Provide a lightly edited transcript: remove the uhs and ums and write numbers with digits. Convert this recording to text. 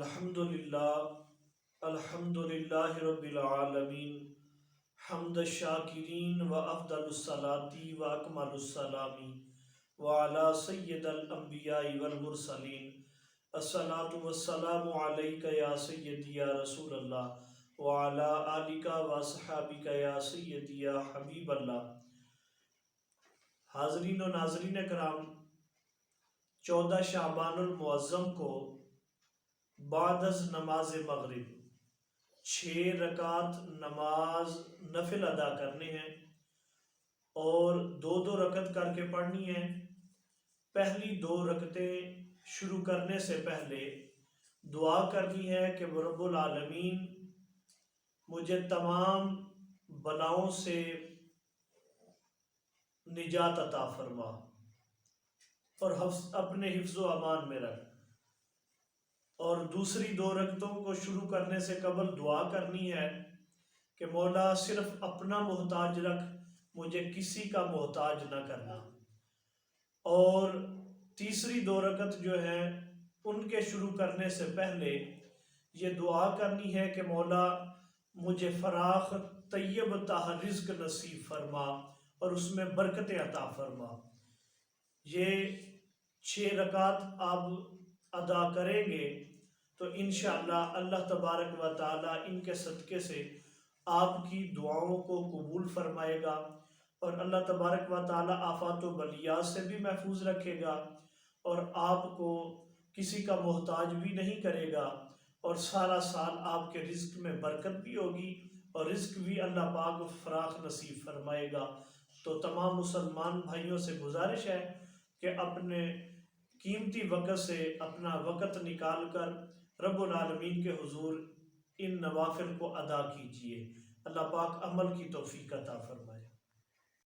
الحمدللہ رب العالمین حمد الشاکرین و افضل الصلاة و اکمل السلامی وعلی سید الانبیاء والمرسلین الصلاة والسلام علیک یا سیدی یا رسول اللہ وعلی آلک و صحابک یا سیدی یا حبیب اللہ۔ حاضرین و ناظرین کرام، 14 شعبان المعظم کو بعد از نماز مغرب 6 رکعت نماز نفل ادا کرنے ہیں اور 2 رکعت کر کے پڑھنی ہے۔ پہلی 2 رکعتیں شروع کرنے سے پہلے دعا کرنی ہے کہ رب العالمین مجھے تمام بلاؤں سے نجات عطا فرما اور اپنے حفظ و امان میں رکھ۔ اور دوسری 2 رکعتوں کو شروع کرنے سے قبل دعا کرنی ہے کہ مولا صرف اپنا محتاج رکھ، مجھے کسی کا محتاج نہ کرنا۔ اور تیسری 2 رکعت جو ہیں ان کے شروع کرنے سے پہلے یہ دعا کرنی ہے کہ مولا مجھے فراخ طیب طاہر رزق نصیب فرما اور اس میں برکتیں عطا فرما۔ یہ 6 رکعت آپ ادا کریں گے تو انشاءاللہ اللہ تبارک و تعالی ان کے صدقے سے آپ کی دعاؤں کو قبول فرمائے گا اور اللہ تبارک و تعالی آفات و بلیات سے بھی محفوظ رکھے گا اور آپ کو کسی کا محتاج بھی نہیں کرے گا اور سارا سال آپ کے رزق میں برکت بھی ہوگی اور رزق بھی اللہ پاک فراخ نصیب فرمائے گا۔ تو تمام مسلمان بھائیوں سے گزارش ہے کہ اپنے قیمتی وقت سے اپنا وقت نکال کر رب العالمین کے حضور ان نوافل کو ادا کیجیے۔ اللہ پاک عمل کی توفیق عطا فرمائے۔